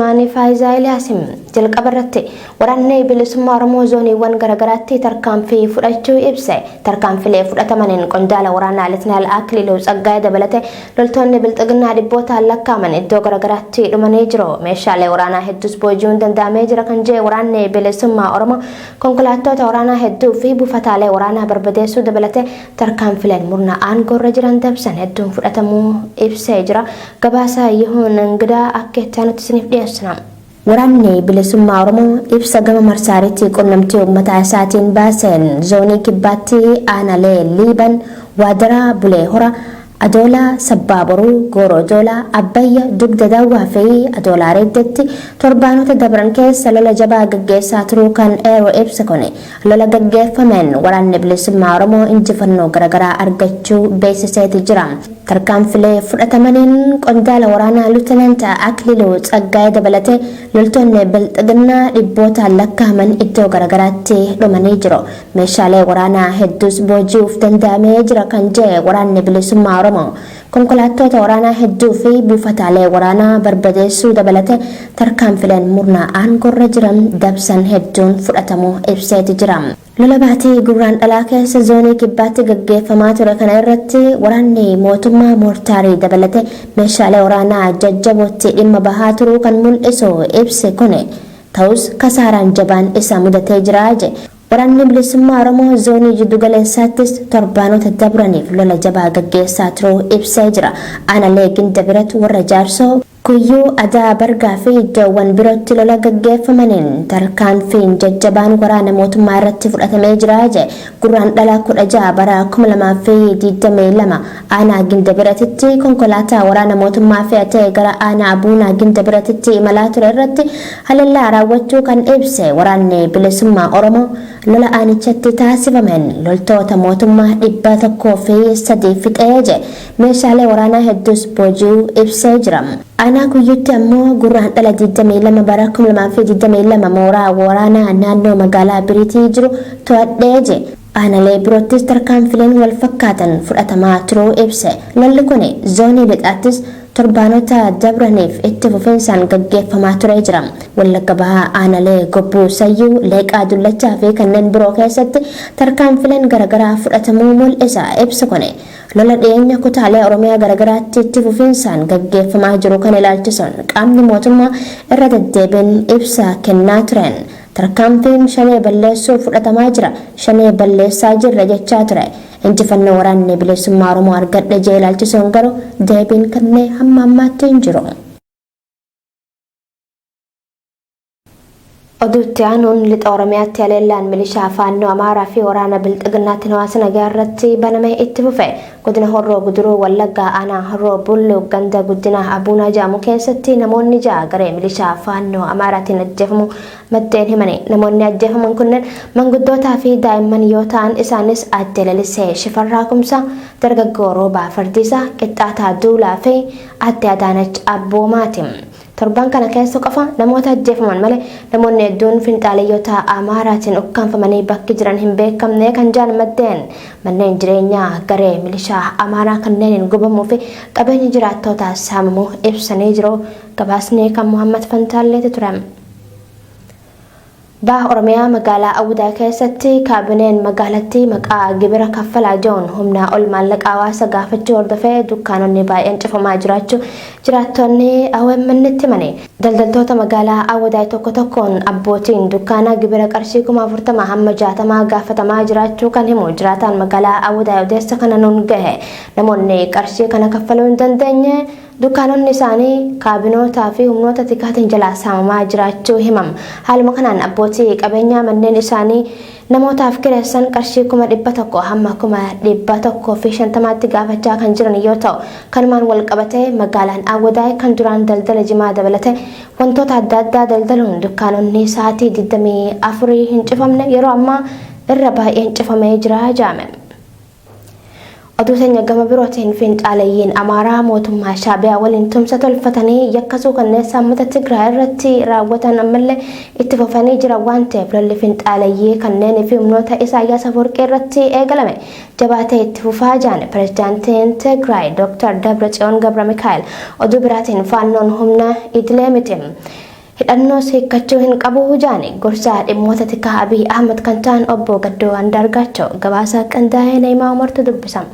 Mani Faizal Yasim jalqabarratti waraanni bilisummaa Oromoo zooniiwwan garaagaraatti tarkaanfii fudhachuu ibse. Tarkaanfilee fudhatamaniin qondaala waraanaa Litnaal Akililuu Tsaggaayee dabalatee loltoonni bilxiginnaa dhibbootaan lakkaaman iddoo garaagaraatti dhumanii jiru. Meeshaalee waraanaa hedduus booji'uun danda'amee jira kan jedhe waraanni bilisummaa Oromoo konkolaattota waraanaa hedduu fi buufataalee waraanaa barbadeessuu dabalatee tarkaanfileen murna aangoorra jiran dabsan hedduun fudhatamuu ibsee jira. Gabaasa Yihuun Ingidaa akka itti aanutti isiniif dhiyeessina. Waraanni bilisummaa Oromoo ibsa gama marsaariitti qunnamtii uummataa isaatiin baaseen zoonii kibbaatti aanaalee Liiban, Waadaraa, Bulee Hora, Adoolaa, Sabbaaboruu, Goorodoolaa, Abbayya, Dugda Daawwaa fi Adoolaa Reeddetti torbaanota dabran keessa lola jabaa gaggeessaa turuu kan eeroo ibsa kuni. Lola gaggeeffameen waraanni bilisummaa Oromoo injifannoo garaagaraa argachuu beeksiseeti jira. Tarkaanfilee fudhatamaniin qondaala waraanaa Luutinaant Akililuu Tsaggaayee dabalatee loltoonni bilxiginnaa dhibbootaan lakkaaman iddoo garaagaraatti dhumanii jiru. Meeshaalee waraanaa hedduus booji'uuf danda'amee jira kan jedhe waraanni bilisummaa Oromoo konkolaattota waraanaa hedduu fi buufataalee waraanaa barbadeessuu dabalatee tarkaanfileen murna aangoorra jiran dabsan hedduun fudhatamuu ibseeti jira. Lola baatii Gurraandhalaa keessa zoonii kibbaatti gaggeeffamaa ture kana irratti waraanni mootummaa moortaarii dabalatee meeshaalee waraanaa jajjabootti dhimma bahaa turuu kan mul'isu ibsi kun ta'us kasaaraan jabaan isa mudatee jira jedhe. Waraanni bilisummaa Oromoo zoonii jiddu galeessaattis torbaanota dabraniif lola jabaa gaggeessaa turuu ibsee jira. Aanaalee Gindabirat, warra Jaarsoo, Kuyyuu, Adaa, Bargaa fi iddoowwan birootti lola gaggeeffamaniin tarkaanfiin jajjabaan waraana mootummaa irratti fudhatamee jira jedhe. Gurraandhala 16 bara 2022 aanaa Gindabiratitti konkolaataa waraana mootummaa fe'atee gara aanaa Abuunaa Gindabiratitti imalaa ture irratti haleellaa raawwachuu kan ibse waraanni bilisummaa Oromoo lola aanichatti taasifameen loltoota mootummaa 103 fixee jedhe. Meeshaalee waraanaa hedduus booji'uu ibsee jira. Aanaa Kuyyuutti ammoo Gurraandhala 22 bara 2022 mooraa waraanaa naannoo magaalaa Biriitii jiru to'adhee jedhe. Aanaalee biroottis tarkaanfileen wal fakkaatan fudhatamaa turuu ibse. Lolli kun zoonii lixaattis torbaanota dabraniif itti fufinsaan gaggeeffamaa turee jira. Wallagga Bahaa aanaalee Gobbuu Sayyuu, Leeqaa Dullachaa fi kanneen biroo keessatti tarkaanfileen garaagaraa fudhatamuu mul'isa ibsa kun. Lola dhiyeenya kutaalee Oromiyaa garaagaraatti itti fufinsaan gaggeeffamaa jiru kan ilaalchisuun qaamni mootummaa irra deddeebiin ibsa kennaa turan. Tarkaanfiin shanee balleessuu fudhatamaa jira. Shanee balleessaa jirra jechaa ture. Injifannoo waraanni bilisummaa Oromoo argadhe jedhee ilaalchisuun garuu deebiin kennee hamma ammaatti hin jiru. Oduutti aanuun lixa Oromiyaatti haleellaan milishaa Faannoo Amaaraa fi waraana bilxiginnaatti hawaasa nagaa irratti baname itti fufe. Godina Horroo Guduruu Wallaggaa aanaa Horroo Bulluu ganda guddina Abuunaa Jaamu keessatti namoonni 6 garee milishaa Faannoo Amaaraatiin ajjeefamu maddeen himani. Namoonni ajjeefaman kunneen manguddootaa fi daa'imman yoo ta'an isaanis Aadde Lalisee Shifarraa Kumsaa, Dargaggoo Roobaa Fardiisaa, Qixxaataa Duulaa fi Aadde Adaanach Abboomaati. Torban kana keessa qofa namoota ajjeefaman malee namoonni hedduun finxaaliyyota Amaaraatiin ukkaanfamanii bakki jiran hin beekamne kan jiran maddeen. Manneen jireenyaa garee milishaa Amaaraa kanneen gubamuu fi qabeenya jiraattootaa saamamuu ibsanii jiru. Gabaasni kan Muhammad Fantaalleeti ture. Baha Oromiyaa magaalaa Awudaa keessatti kaabineen magaalattii maqaa gibira kaffalaa jiruun humnaa ol maallaqa hawaasa gaafachuu hordofee dukkaanonni baay'een cufamaa jiraachuu jiraattonni OMN'tti himani. Daldaltoota magaalaa Awudaa tokko tokkoon abbootiin dukkaanaa gibira qarshii 40 hamma 60 gaafatamaa jiraachuu kan himu jiraataan magaalaa Awudaa odeessa kana nuun gahe. Namoonni qarshii kana kaffaluu hin dandeenye dukkaanonni isaanii kaabinootaa fi humnoota tikaatiin jalaa saamamaa jiraachuu himam. Haaluma kanaan abbootii qabeenyaa manneen isaanii namootaaf kireessan qarshii 100 hamma 150tti gaafachaa kan jiran yoo ta'u, kanumaan wal qabatee magaalaan Awudaa kan duraan daldala jimaa dabalatee wantoota adda addaa daldaluun dukkaanonni sa'aatii 24 hin cufamne yeroo ammaa irra baay'een cufamee jira jedhame. Oduu teenya gama birootiin finxaaleeyyiin Amaaraa mootummaa Shaabiyaa waliin tumsa tolfatanii yakkasuu kanneen uummata Tigraay irratti raawwatan ammallee itti fufanii jiran waan ta'eef lolli finxaaleeyyii kanneen fi humnoota Isaayyaas Afwerqii irratti eegalame jabaatee itti fufaa jiran pirezidaantiin Tigraay Dr. Dabratsiyoon Gabramikaa'el oduu biraatiin faannoon humna idilee miti. hidhannoos hiikkachuu hin qabu jaani gorsaa dhimmoota tikaa Abiy Ahmed kan ta'an obbo Gaddoo Andaargaachoo gabaasa qindaa'ee Naayimaa Umartu dubbisama.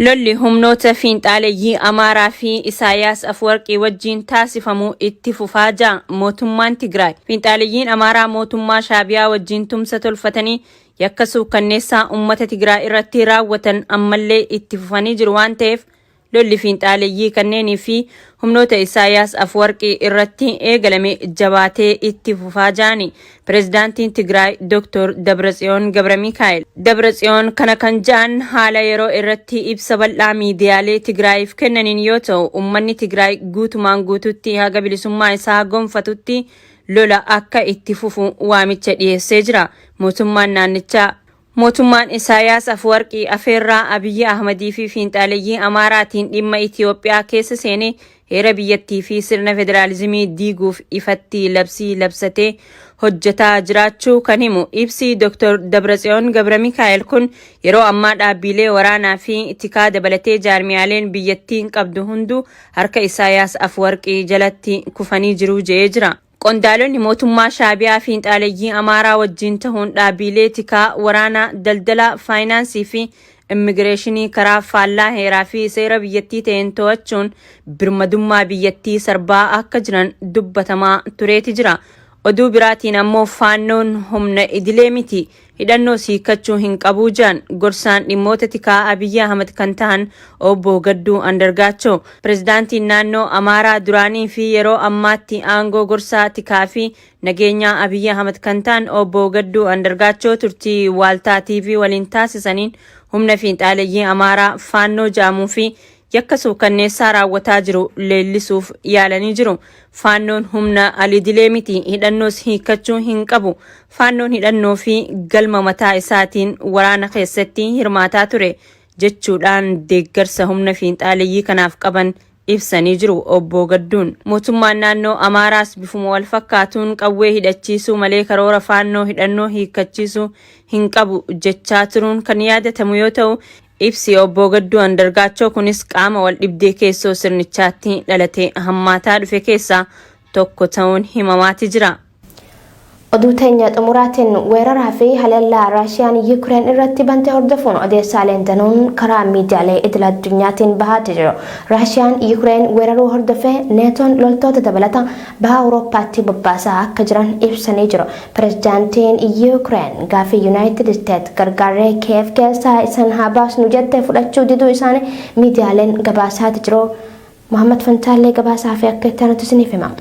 Lolli humnoota fiinxaaleeyyii Amaaraa fi Isaayaas Afwerqii wajjin taasifamuu itti fufaa jira. Mootummaan Tigraay fiinxaaleeyyiin Amaaraa mootummaa Shaabiyaa wajjin tumsa tolfatanii yakka suukkanneessaa uummata Tigraay irratti raawwatan ammallee itti fufanii jiru waan ta'eef lolli fiinxaaleeyyii kanneenii fi humnoota Isaayaas Afwerqii irratti eegalame jabaatee itti fufaa jira. Pireezidaantiin Tigraay Dr. Dabratsiyoon Gabramikaa'el Dabratsiyoon kana kan ja'an haala yeroo irratti ibsa bal'aa miidiyaalee Tigraayiif kennaniin yoo ta'u uummanni Tigraay guutumaan guututti haga bilisummaa isaa gonfatutti lola akka itti fufu waamicha dhiyeessee jira. Mootummaan Isaayaas Afwerqii afeerraa Abiy Ahmedii fi fiinxaaleeyyii Amaaraatiin dhimma Itoophiyaa keessa seenee heera biyyattii fi sirna federaalizimii diiguuf ifatti labsii labsatee hojjetaa jiraachuu kan himu ibsi Dr. Dabratsiyoon Gabramikaa'el kun yeroo ammaa dhaabbilee waraanaa fi tikaa dabalatee jaarmiyaaleen biyyattiin qabdu hunduu harka Isaayaas Afwerqii jalatti kufanii jiru jedhee jira. Qondaalonni mootummaa Shaabiyaa fiinxaaleeyyii Amaaraa wajjin ta'uun dhaabbilee tikaa waraanaa daldala faayinaansii fi immigireeshinii karaa faallaa heeraa fi seera biyyattii ta'een to'achuun birmadummaa biyyattii sarbaa akka jiran dubbatamaa tureeti jira. Oduu biraatiin ammoo faannoon humna idilee miti hidhannoo hiikkachuu hin qabu jedhan gorsaan dhimmoota tikaa Abiy Ahmed kan ta'an obbo Gaddoo Andaargaachoo pireezidaantiin naannoo Amaaraa duraanii fi yeroo ammaatti aangoo gorsaa tikaa fi nageenyaa Abiy Ahmed kan ta'an obbo Gaddoo Andaargaachoo turtii Waaltaa TV waliin taasisaniin humna fiinxaaleeyyii Amaaraa faannoo jedhamuu fi yakka suukkanneessaa raawwataa jiru leellisuuf yaalanii jiru. Faannoon humna alidilee miti hidhannoos hiikkachuu hin qabu. Faannoon hidhannoo fi galma mataa isaatiin waraana keessatti hirmaataa ture jechuudhaan deeggarsa humna fiinxaaleeyyii kanaaf qaban ibsanii jiru obbo Gadduun. Mootummaan naannoo Amaaraas bifuma wal fakkaatuun qawwee hidhachiisuu malee karoora faannoo hidhannoo hiikkachiisuu hin qabu jechaa turuun kan yaadatamu yoo ta'u ibsi obbo Gaddoo Andaargaachoo kunis qaama wal dhibdee keessoo sirnichaatti dhalatee hammaataa dhufe keessaa tokko ta'uun himamaati jira. Oduu teenya xumuraatiin weeraraa fi haleellaa Raashiyaan Yuukireen irratti bante hordofuun odeessaaleen danuun karaa miidiyaalee idil addunyaatiin bahaati jiru. Raashiyaan Yuukireen weeraruu hordofee neetoon loltoota dabalata baha Awurooppaatti bobbaasaa akka jiran ibsanii jiru. Pireezidaantiin Yuukireen gaafii Yuunaayitid Isteet gargaaree Kiyev keessaa isin haa baasnu jettee fudhachuu diduu isaanii miidiyaaleen gabaasaati jiru. Muhammad Fantaallee gabaasaa fi akka itti aanutu isiniif hima.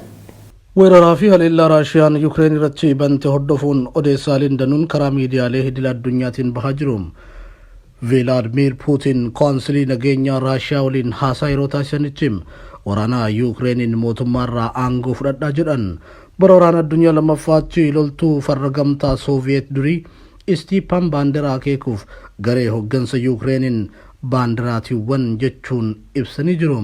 weeraraa fi haleellaa raashiyaan yuukireen irratti bante hordofuun odeessaaleen danuun karaa miidiyaalee idil addunyaatiin bahaa jiru. Vilaadimiir Puutiin kaawunsilii nageenyaa raashiyaa waliin haasaa yeroo taasisanitti waraana yuukireeniin mootummaarraa aangoo fudhadhaa jedhan. Bara waraana addunyaa lammaffaatti loltuu farra gamtaa Sooviyeet durii Istiipaan Baandiraa akeekuuf garee hoggansa yuukireeniin baandiraatiiwwan jechuun ibsanii jiru.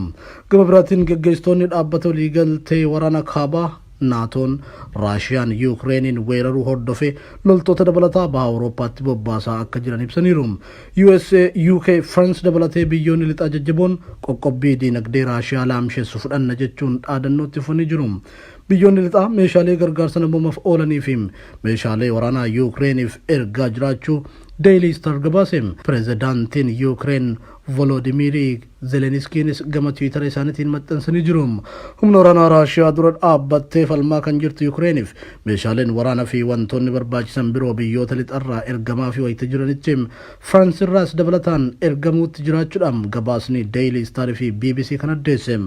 Gama biraatiin gaggeessitoonni dhaabbata waliigaltee waraana kaabaa naatoon raashiyaan yuukireeniin weeraruu hordofee loltoota dabalataa baha awurooppaatti bobbaasaa akka jiran ibsaniiru. USA, UK, France dabalatee biyyoonni lixaa jajjaboon qoqqobbii diinagdee raashiyaa laamsheessu fudhanna jechuun dhaadannootti fufanii jiru. Biyyoonni lixaa meeshaalee gargaarsa namoomaaf oolanii fi meeshaalee waraanaa yuukireeniif ergaa jiraachuu Daily Star gabaase. Pireezidaantiin Yuukireen Volodimiir Zeleniskiinis gama Tiwiitara isaaniitiin maxxansanii jiru. Humna waraanaa Raashiyaa dura dhaabbattee falmaa kan jirtu Yuukireeniif meeshaaleen waraanaa fi wantoonni barbaachisan biroo biyyoota lixarraa ergamaa fi wayita jiranitti Firaans irraas dabalataan ergamuutti jiraachuudhaan gabaasni Daily Star fi BBC kan addeesse.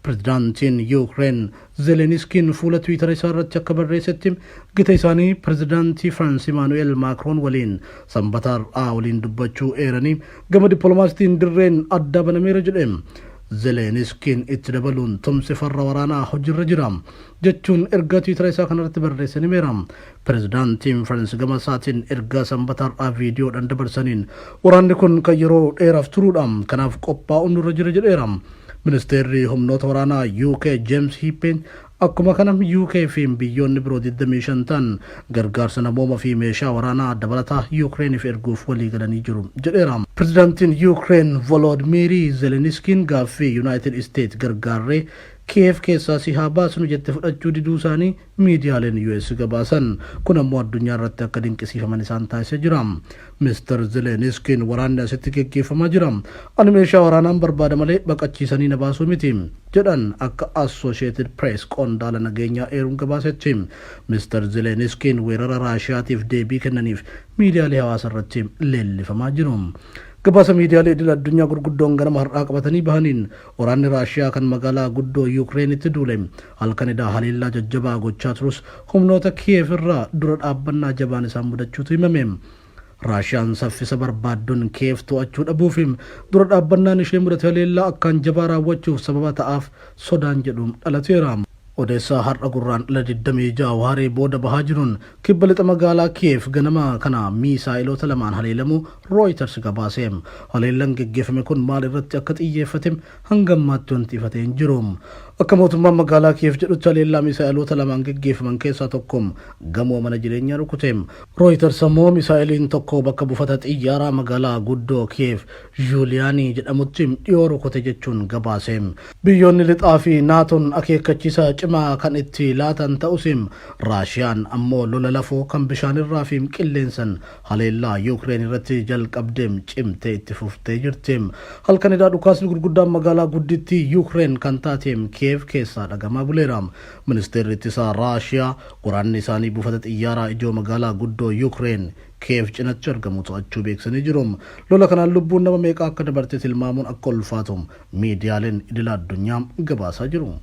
Pireezidaantiin Yuukireen Zeleniskiin fuula Tiwiitara isaa irratti akka barreessetti gita isaanii pireezidaantii Firaans Imaanu'eel Maakroon waliin sanbataa waliin dubbachuu eeranii gama dippiloomaasiitiin dirreen adda banameera jedhe. Zeleniskiin itti dabaluun tumsi farra waraanaa hojiirra jira jechuun ergaa Tiwiitara isaa kanarratti barreessanii meera. Pireezidaantiin Firaans gama isaatiin ergaa sanbataa viidiyoodhaan dabarsaniin waraanni kun kan yeroo dheeraaf turuudha kanaaf qophaa'uun nurra jira jedheera. Ministeerri humnoota waraanaa UK James Hippen akkuma kana UK fi biyyoonni biroo 25 ta'an gargaarsa namoomaa fi meeshaa waraanaa dabalataa Yuukireeniif erguuf walii galanii jiru jedheera. Pireezidaantiin Yuukireen Volodimiir Zeleniskiin gaaffii United States gargaaree Kiev keessaa si haa baasnu jette fudhachuu diduu isaanii miidiyaaleen US gabaasan. Kun ammoo addunyaa irratti akka dinqisiifaman isaan taasisee jira. Mr. Zelenskin waraanni asitti geggeeffamaa jira. Ani meeshaa waraanaan barbaada malee baqachiisanii na baasuu miti jedhan akka Associated Press qondaala nageenyaa eeruun gabaasetti. Mr. Zelenskin weerara Raashiyaatiif deebii kennaniif miidiyaalee hawaasaa irratti leellifamaa jiru. Gabaasa miidiyaalee idil addunyaa gurguddoon ganama har'aa qabatanii bahaniin waraanni Raashiyaa kan magaalaa guddoo Yukireenitti duule halkanidhaa haleellaa jajjabaa gochaa turus humnoota Kiev irraa dura dhaabbannaa jabaan isaan mudachuutu himame. Raashiyaan saffisa barbaadduun Kiev to'achuu dhabuufi dura dhaabbannaan ishee mudate haleellaa akkaan jabaa raawwachuuf sababa ta'aaf sodaan jedhuun dhalateera. Odeessaa har'a gurraan ala 26 waaree booda bahaa jiruun kibba lixa magaalaa Kiev ganama kana miisaa'iloota lamaan haleelamuu Reuters gabaase. Haleellaan geggeeffame kun maal irratti akka xiyyeeffate hanga ammaatti wanti ifatee hin jiru. Akka mootummaan magaalaa Kiev jedhutti haleellaa miisaa'iloota lamaan geggeeffaman keessaa tokko gamoo mana jireenyaa rukute. Reuters ammoo misaa'iliin tokko bakka buufata xiyyaaraa magaalaa guddoo Kiev Juliyaanii jedhamutti dhiyoo rukute jechuun gabaase. Biyyoonni lixaa fi naatoon akeekkachiisa cimaa kan itti laatan ta'us Raashiyaan ammoo lola lafoo kan bishaanirraa fi qilleensan haleellaa Yuukireen irratti jalqabdeem cimtee itti fuftee jirti. Halkanidhaa dhukaasni gurguddaan magaalaa guddittii Yuukireen kan taateem Kiev keessaa dhagamaa buleera. Ministeerri ittisaa Raashiyaa waraanni isaanii buufata xiyyaaraa ijoo magaalaa guddoo Yuukireen Kiev cinatti argamu to'achuu beeksanii jiru. Lola kanaan lubbuun nama meeqa akka dabarte tilmaamuun akka ulfaatu miidiyaaleen idil addunyaa gabaasaa jiru.